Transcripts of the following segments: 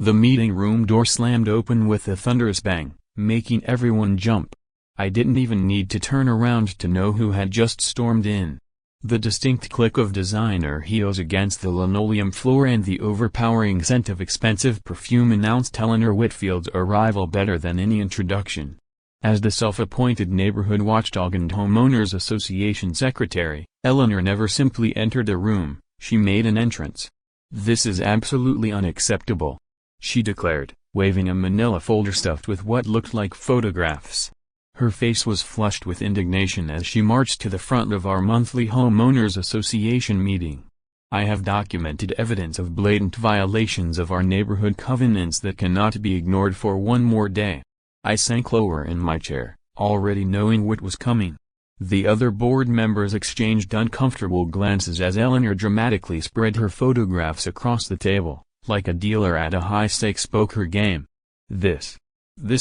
The meeting room door slammed open with a thunderous bang, making everyone jump. I didn't even need to turn around to know who had just stormed in. The distinct click of designer heels against the linoleum floor and the overpowering scent of expensive perfume announced Eleanor Whitfield's arrival better than any introduction. As the self-appointed neighborhood watchdog and homeowners association secretary, Eleanor never simply entered a room, she made an entrance. "This is absolutely unacceptable," she declared, waving a manila folder stuffed with what looked like photographs. Her face was flushed with indignation as she marched to the front of our monthly homeowners association meeting. "I have documented evidence of blatant violations of our neighborhood covenants that cannot be ignored for one more day." I sank lower in my chair, already knowing what was coming. The other board members exchanged uncomfortable glances as Eleanor dramatically spread her photographs across the table, like a dealer at a high-stakes poker game. This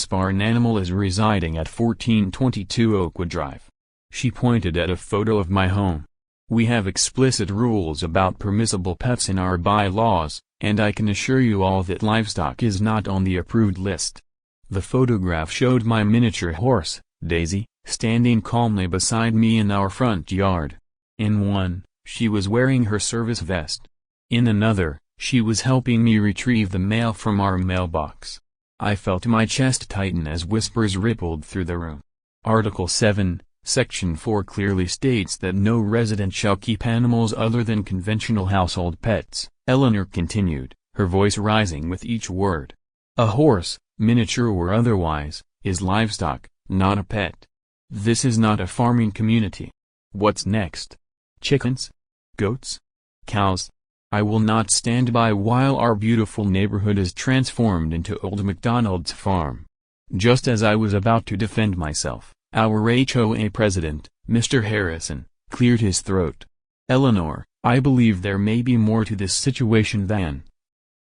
barn animal is residing at 1422 Oakwood Drive." She pointed at a photo of my home. "We have explicit rules about permissible pets in our bylaws, and I can assure you all that livestock is not on the approved list." The photograph showed my miniature horse, Daisy, standing calmly beside me in our front yard. In one, she was wearing her service vest. In another, she was helping me retrieve the mail from our mailbox. I felt my chest tighten as whispers rippled through the room. Article 7, Section 4 clearly states that no resident shall keep animals other than conventional household pets, Eleanor continued, her voice rising with each word. "A horse, miniature or otherwise, is livestock, not a pet. This is not a farming community." "What's next? Chickens? Goats? Cows?" I will not stand by while our beautiful neighborhood is transformed into Old MacDonald's farm. Just as I was about to defend myself, our HOA president, Mr. Harrison, cleared his throat. "Eleanor, I believe there may be more to this situation than—"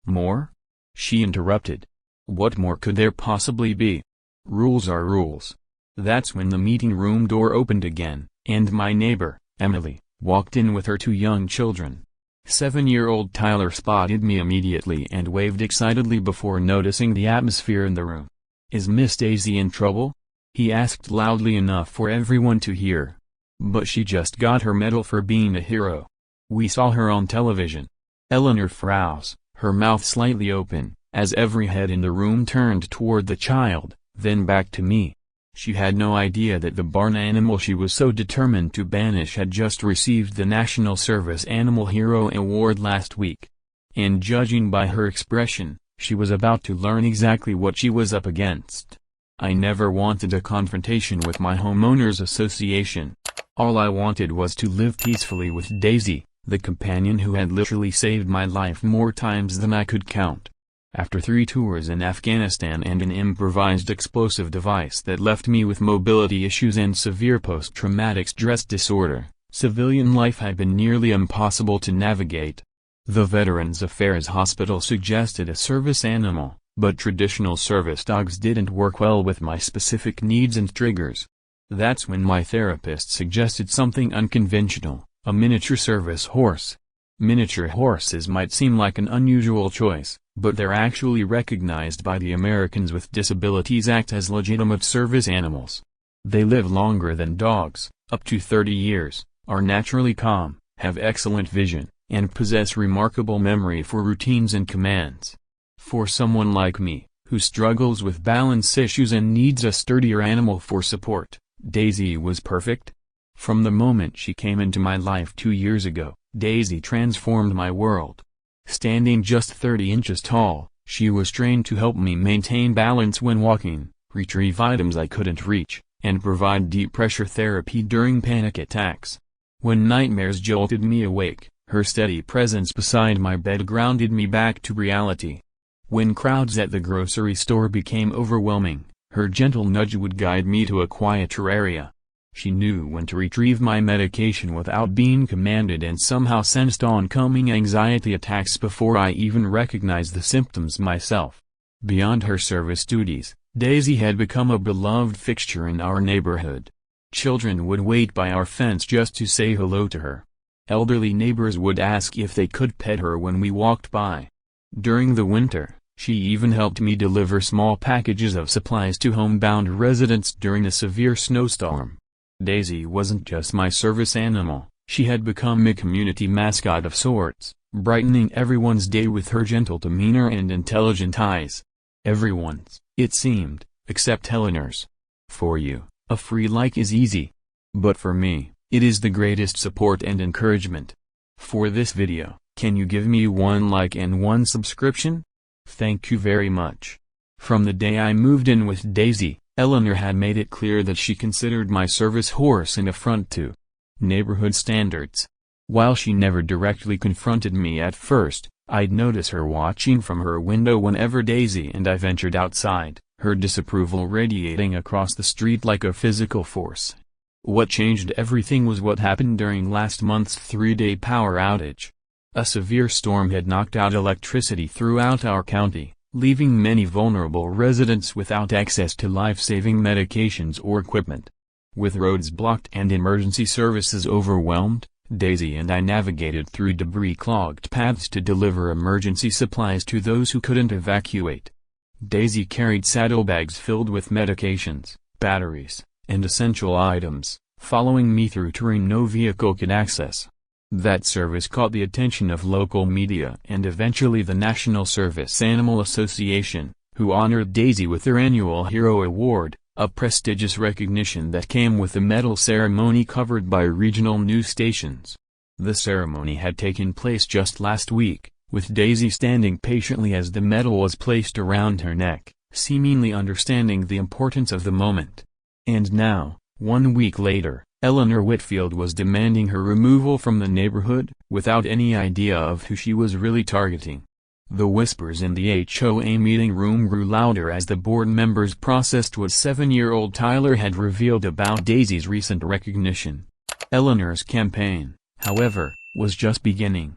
"More?" she interrupted. "What more could there possibly be? Rules are rules." That's when the meeting room door opened again, and my neighbor, Emily, walked in with her 2 young children. 7-year-old Tyler spotted me immediately and waved excitedly before noticing the atmosphere in the room. "Is Miss Daisy in trouble?" he asked loudly enough for everyone to hear. "But she just got her medal for being a hero. We saw her on television." Eleanor frowns, her mouth slightly open, as every head in the room turned toward the child, then back to me. She had no idea that the barn animal she was so determined to banish had just received the National Service Animal Hero Award last week. And judging by her expression, she was about to learn exactly what she was up against. I never wanted a confrontation with my homeowners association. All I wanted was to live peacefully with Daisy, the companion who had literally saved my life more times than I could count. After 3 tours in Afghanistan and an improvised explosive device that left me with mobility issues and severe post-traumatic stress disorder, civilian life had been nearly impossible to navigate. The Veterans Affairs Hospital suggested a service animal, but traditional service dogs didn't work well with my specific needs and triggers. That's when my therapist suggested something unconventional, a miniature service horse. Miniature horses might seem like an unusual choice, but they're actually recognized by the Americans with Disabilities Act as legitimate service animals. They live longer than dogs, up to 30 years, are naturally calm, have excellent vision, and possess remarkable memory for routines and commands. For someone like me, who struggles with balance issues and needs a sturdier animal for support, Daisy was perfect. From the moment she came into my life 2 years ago, Daisy transformed my world. Standing just 30 inches tall, she was trained to help me maintain balance when walking, retrieve items I couldn't reach, and provide deep pressure therapy during panic attacks. When nightmares jolted me awake, her steady presence beside my bed grounded me back to reality. When crowds at the grocery store became overwhelming, her gentle nudge would guide me to a quieter area. She knew when to retrieve my medication without being commanded and somehow sensed oncoming anxiety attacks before I even recognized the symptoms myself. Beyond her service duties, Daisy had become a beloved fixture in our neighborhood. Children would wait by our fence just to say hello to her. Elderly neighbors would ask if they could pet her when we walked by. During the winter, She even helped me deliver small packages of supplies to homebound residents during a severe snowstorm. Daisy wasn't just my service animal, she had become a community mascot of sorts, brightening everyone's day with her gentle demeanor and intelligent eyes. Everyone's, it seemed, except Eleanor's. For you, a free like is easy. But for me, it is the greatest support and encouragement. For this video, can you give me 1 like and 1 subscription? Thank you very much. From the day I moved in with Daisy, Eleanor had made it clear that she considered my service horse an affront to neighborhood standards. While she never directly confronted me at first, I'd notice her watching from her window whenever Daisy and I ventured outside, her disapproval radiating across the street like a physical force. What changed everything was what happened during last month's 3-day power outage. A severe storm had knocked out electricity throughout our county, leaving many vulnerable residents without access to life-saving medications or equipment. With roads blocked and emergency services overwhelmed, Daisy and I navigated through debris-clogged paths to deliver emergency supplies to those who couldn't evacuate. Daisy carried saddlebags filled with medications, batteries, and essential items, following me through terrain no vehicle could access. That service caught the attention of local media and eventually the National Service Animal Association, who honored Daisy with their annual Hero Award, a prestigious recognition that came with a medal ceremony covered by regional news stations. The ceremony had taken place just last week, with Daisy standing patiently as the medal was placed around her neck, seemingly understanding the importance of the moment. And now, 1 week later, Eleanor Whitfield was demanding her removal from the neighborhood, without any idea of who she was really targeting. The whispers in the HOA meeting room grew louder as the board members processed what 7-year-old Tyler had revealed about Daisy's recent recognition. Eleanor's campaign, however, was just beginning.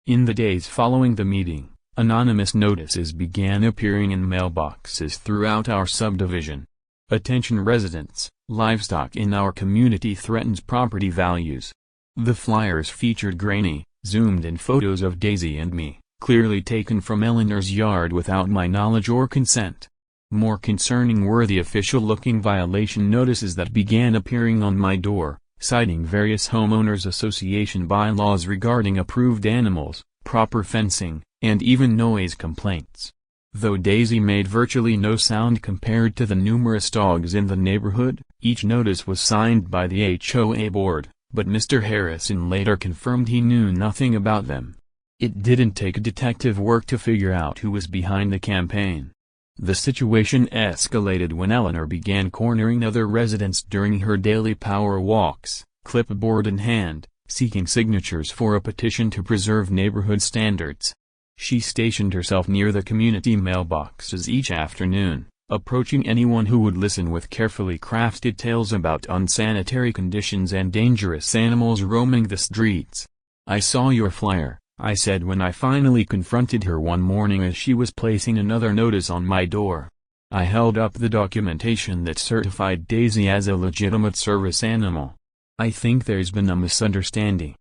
In the days following the meeting, anonymous notices began appearing in mailboxes throughout our subdivision. Attention residents, livestock in our community threatens property values. The flyers featured grainy, zoomed-in photos of Daisy and me, clearly taken from Eleanor's yard without my knowledge or consent. More concerning were the official-looking violation notices that began appearing on my door, citing various homeowners association bylaws regarding approved animals, proper fencing, and even noise complaints. Though Daisy made virtually no sound compared to the numerous dogs in the neighborhood, each notice was signed by the HOA board, but Mr. Harrison later confirmed he knew nothing about them. It didn't take detective work to figure out who was behind the campaign. The situation escalated when Eleanor began cornering other residents during her daily power walks, clipboard in hand, seeking signatures for a petition to preserve neighborhood standards. She stationed herself near the community mailboxes each afternoon, approaching anyone who would listen with carefully crafted tales about unsanitary conditions and dangerous animals roaming the streets. "I saw your flyer," I said when I finally confronted her one morning as she was placing another notice on my door. I held up the documentation that certified Daisy as a legitimate service animal. "I think there's been a misunderstanding.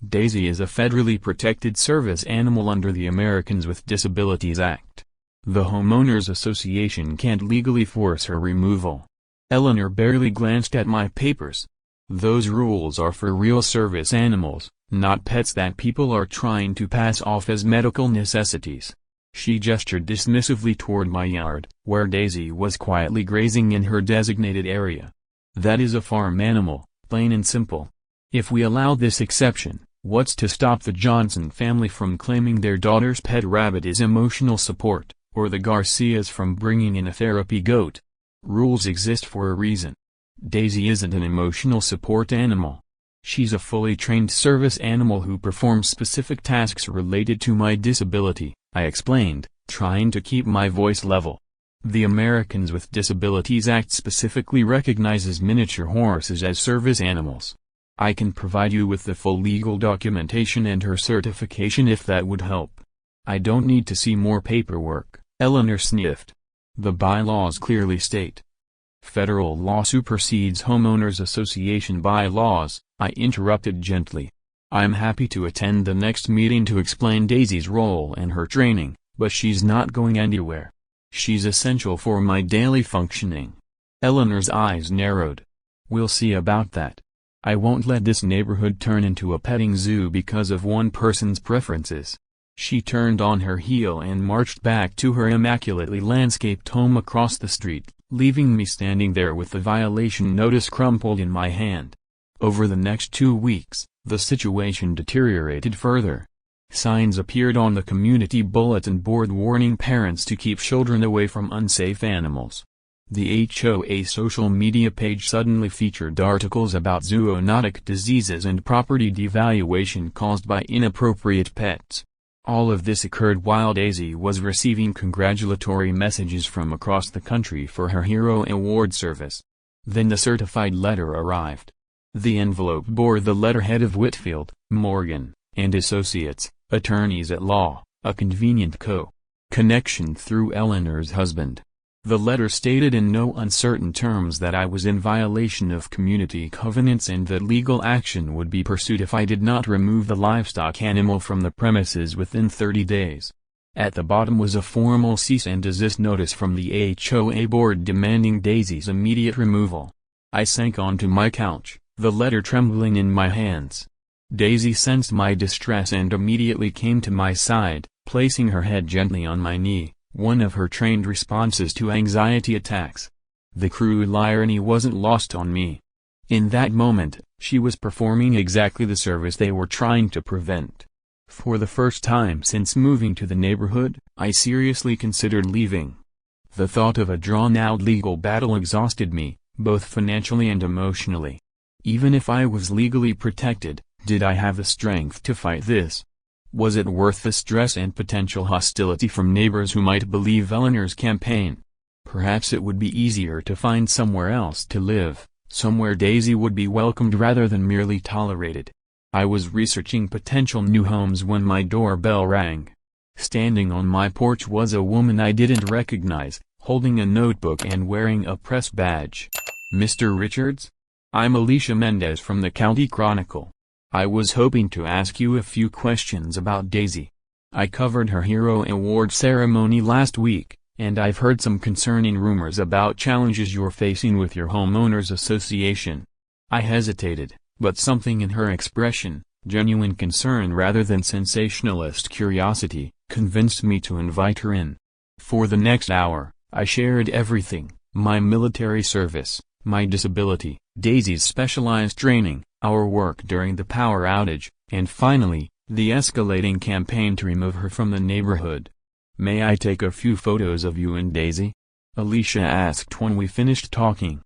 Daisy is a federally protected service animal under the Americans with Disabilities Act. The Homeowners Association can't legally force her removal." Eleanor barely glanced at my papers. "Those rules are for real service animals, not pets that people are trying to pass off as medical necessities." She gestured dismissively toward my yard, where Daisy was quietly grazing in her designated area. "That is a farm animal, plain and simple. If we allow this exception, what's to stop the Johnson family from claiming their daughter's pet rabbit is emotional support, or the Garcias from bringing in a therapy goat? Rules exist for a reason. Daisy isn't an emotional support animal. She's a fully trained service animal who performs specific tasks related to my disability," I explained, trying to keep my voice level. "The Americans with Disabilities Act specifically recognizes miniature horses as service animals. I can provide you with the full legal documentation and her certification if that would help." "I don't need to see more paperwork," Eleanor sniffed. "The bylaws clearly state." "Federal law supersedes homeowners association bylaws," I interrupted gently. "I'm happy to attend the next meeting to explain Daisy's role and her training, but she's not going anywhere. She's essential for my daily functioning." Eleanor's eyes narrowed. "We'll see about that. I won't let this neighborhood turn into a petting zoo because of one person's preferences." She turned on her heel and marched back to her immaculately landscaped home across the street, leaving me standing there with the violation notice crumpled in my hand. Over the next 2 weeks, the situation deteriorated further. Signs appeared on the community bulletin board warning parents to keep children away from unsafe animals. The HOA social media page suddenly featured articles about zoonotic diseases and property devaluation caused by inappropriate pets. All of this occurred while Daisy was receiving congratulatory messages from across the country for her Hero Award service. Then the certified letter arrived. The envelope bore the letterhead of Whitfield, Morgan, and Associates, attorneys at law, a convenient connection through Eleanor's husband. The letter stated in no uncertain terms that I was in violation of community covenants and that legal action would be pursued if I did not remove the livestock animal from the premises within 30 days. At the bottom was a formal cease and desist notice from the HOA board demanding Daisy's immediate removal. I sank onto my couch, the letter trembling in my hands. Daisy sensed my distress and immediately came to my side, placing her head gently on my knee, one of her trained responses to anxiety attacks. The cruel irony wasn't lost on me. In that moment, she was performing exactly the service they were trying to prevent. For the first time since moving to the neighborhood, I seriously considered leaving. The thought of a drawn-out legal battle exhausted me, both financially and emotionally. Even if I was legally protected, did I have the strength to fight this? Was it worth the stress and potential hostility from neighbors who might believe Eleanor's campaign? Perhaps it would be easier to find somewhere else to live, somewhere Daisy would be welcomed rather than merely tolerated. I was researching potential new homes when my doorbell rang. Standing on my porch was a woman I didn't recognize, holding a notebook and wearing a press badge. "Mr. Richards? I'm Alicia Mendez from the County Chronicle. I was hoping to ask you a few questions about Daisy. I covered her Hero Award ceremony last week, and I've heard some concerning rumors about challenges you're facing with your homeowners association." I hesitated, but something in her expression, genuine concern rather than sensationalist curiosity, convinced me to invite her in. For the next hour, I shared everything: my military service, my disability, Daisy's specialized training, our work during the power outage, and finally, the escalating campaign to remove her from the neighborhood. "May I take a few photos of you and Daisy?" Alicia asked when we finished talking.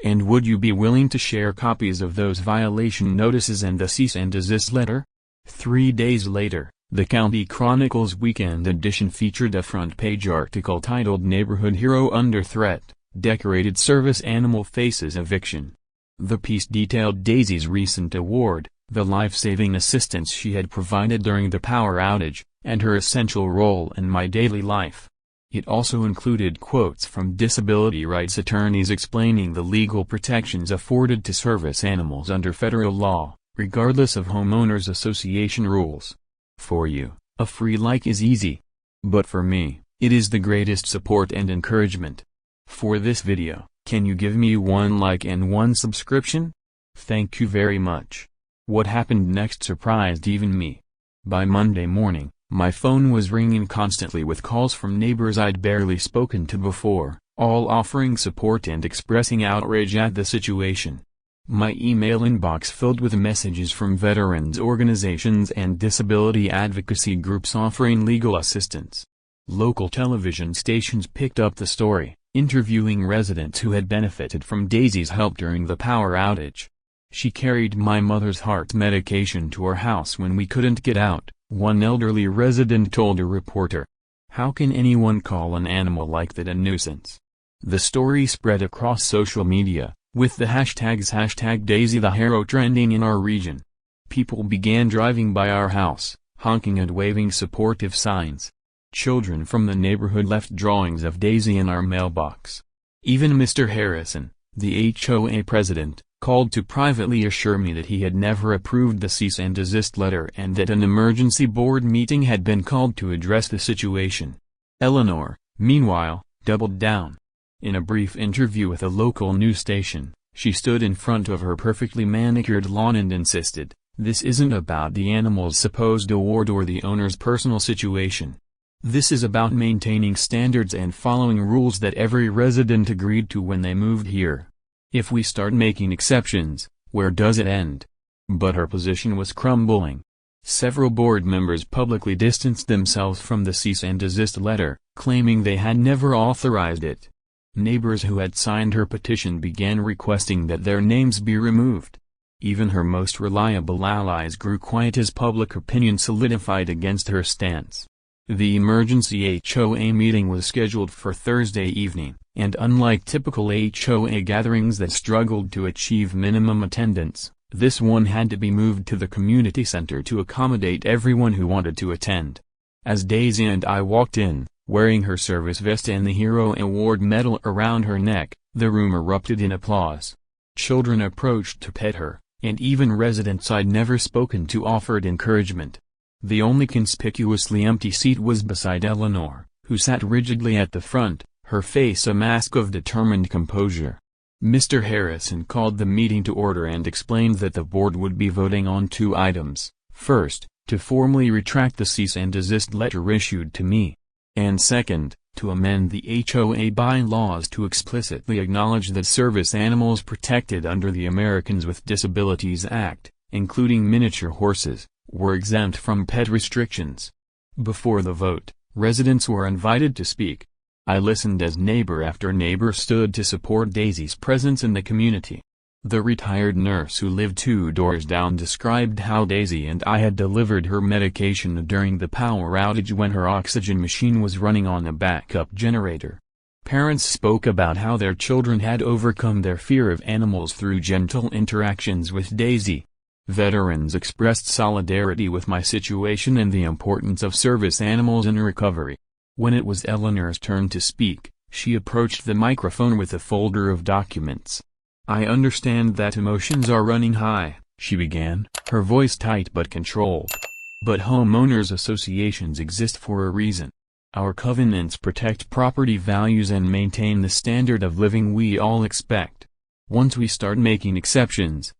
"And would you be willing to share copies of those violation notices and the cease and desist letter?" 3 days later, the County Chronicle's weekend edition featured a front-page article titled "Neighborhood Hero Under Threat, Decorated Service Animal Faces Eviction." The piece detailed Daisy's recent award, the life-saving assistance she had provided during the power outage, and her essential role in my daily life. It also included quotes from disability rights attorneys explaining the legal protections afforded to service animals under federal law, regardless of homeowners association rules. For you, a free like is easy. But for me, it is the greatest support and encouragement. For this video, can you give me 1 like and 1 subscription? Thank you very much. What happened next surprised even me. By Monday morning, my phone was ringing constantly with calls from neighbors I'd barely spoken to before, all offering support and expressing outrage at the situation. My email inbox filled with messages from veterans organizations and disability advocacy groups offering legal assistance. Local television stations picked up the story, interviewing residents who had benefited from Daisy's help during the power outage. "She carried my mother's heart medication to our house when we couldn't get out," one elderly resident told a reporter. "How can anyone call an animal like that a nuisance?" The story spread across social media, with the hashtags #DaisyTheHero trending in our region. People began driving by our house, honking and waving supportive signs. Children from the neighborhood left drawings of Daisy in our mailbox. Even Mr. Harrison, the HOA president, called to privately assure me that he had never approved the cease and desist letter and that an emergency board meeting had been called to address the situation. Eleanor, meanwhile, doubled down. In a brief interview with a local news station, she stood in front of her perfectly manicured lawn and insisted, "This isn't about the animal's supposed award or the owner's personal situation. This is about maintaining standards and following rules that every resident agreed to when they moved here. If we start making exceptions, where does it end?" But her position was crumbling. Several board members publicly distanced themselves from the cease and desist letter, claiming they had never authorized it. Neighbors who had signed her petition began requesting that their names be removed. Even her most reliable allies grew quiet as public opinion solidified against her stance. The emergency HOA meeting was scheduled for Thursday evening, and unlike typical HOA gatherings that struggled to achieve minimum attendance, this one had to be moved to the community center to accommodate everyone who wanted to attend. As Daisy and I walked in, wearing her service vest and the Hero Award medal around her neck, the room erupted in applause. Children approached to pet her, and even residents I'd never spoken to offered encouragement. The only conspicuously empty seat was beside Eleanor, who sat rigidly at the front, her face a mask of determined composure. Mr. Harrison called the meeting to order and explained that the board would be voting on two items: first, to formally retract the cease and desist letter issued to me, and second, to amend the HOA bylaws to explicitly acknowledge that service animals protected under the Americans with Disabilities Act, including miniature horses, were exempt from pet restrictions. Before the vote, residents were invited to speak. I listened as neighbor after neighbor stood to support Daisy's presence in the community. The retired nurse who lived 2 doors down described how Daisy and I had delivered her medication during the power outage when her oxygen machine was running on a backup generator. Parents spoke about how their children had overcome their fear of animals through gentle interactions with Daisy. Veterans expressed solidarity with my situation and the importance of service animals in recovery. When it was Eleanor's turn to speak, she approached the microphone with a folder of documents. "I understand that emotions are running high," she began, her voice tight but controlled. "But homeowners associations exist for a reason. Our covenants protect property values and maintain the standard of living we all expect. Once we start making exceptions,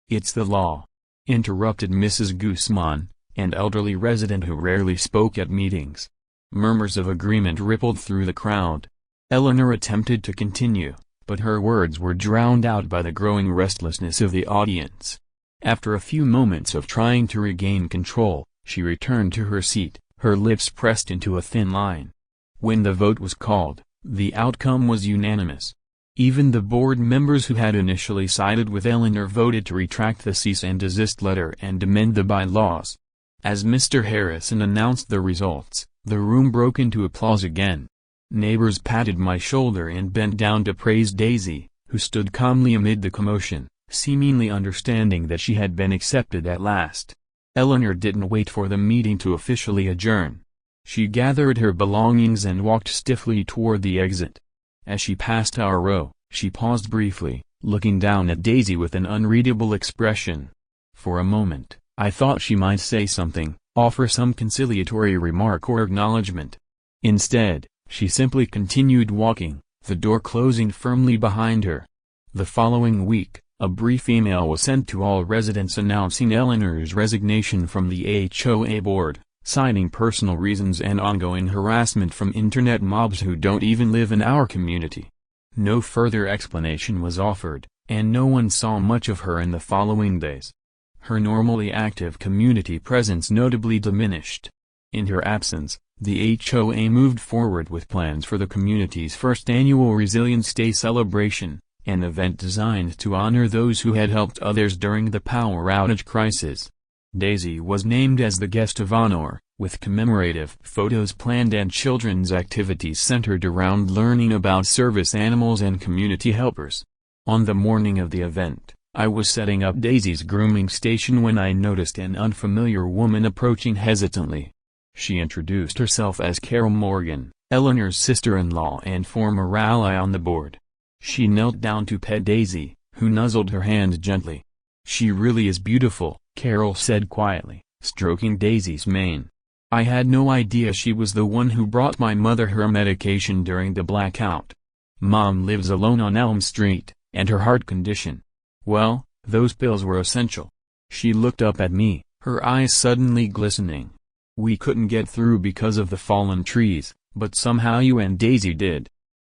it's the law," interrupted Mrs. Guzman, an elderly resident who rarely spoke at meetings. Murmurs of agreement rippled through the crowd. Eleanor attempted to continue, but her words were drowned out by the growing restlessness of the audience. After a few moments of trying to regain control, she returned to her seat, her lips pressed into a thin line. When the vote was called, the outcome was unanimous. Even the board members who had initially sided with Eleanor voted to retract the cease and desist letter and amend the bylaws. As Mr. Harrison announced the results, the room broke into applause again. Neighbors patted my shoulder and bent down to praise Daisy, who stood calmly amid the commotion, seemingly understanding that she had been accepted at last. Eleanor didn't wait for the meeting to officially adjourn. She gathered her belongings and walked stiffly toward the exit. As she passed our row, she paused briefly, looking down at Daisy with an unreadable expression. For a moment, I thought she might say something, offer some conciliatory remark or acknowledgement. Instead, she simply continued walking, the door closing firmly behind her. The following week, a brief email was sent to all residents announcing Eleanor's resignation from the HOA board, citing personal reasons and ongoing harassment from internet mobs who don't even live in our community. No further explanation was offered, and no one saw much of her in the following days. Her normally active community presence notably diminished. In her absence, the HOA moved forward with plans for the community's first annual Resilience Day celebration, an event designed to honor those who had helped others during the power outage crisis. Daisy was named as the guest of honor, with commemorative photos planned and children's activities centered around learning about service animals and community helpers. On the morning of the event, I was setting up Daisy's grooming station when I noticed an unfamiliar woman approaching hesitantly. She introduced herself as Carol Morgan, Eleanor's sister-in-law and former ally on the board. She knelt down to pet Daisy, who nuzzled her hand gently. "She really is beautiful," Carol said quietly, stroking Daisy's mane. "I had no idea she was the one who brought my mother her medication during the blackout. Mom lives alone on Elm Street, and her heart condition. Well, those pills were essential." She looked up at me, her eyes suddenly glistening. "We couldn't get through because of the fallen trees, but somehow you and Daisy did.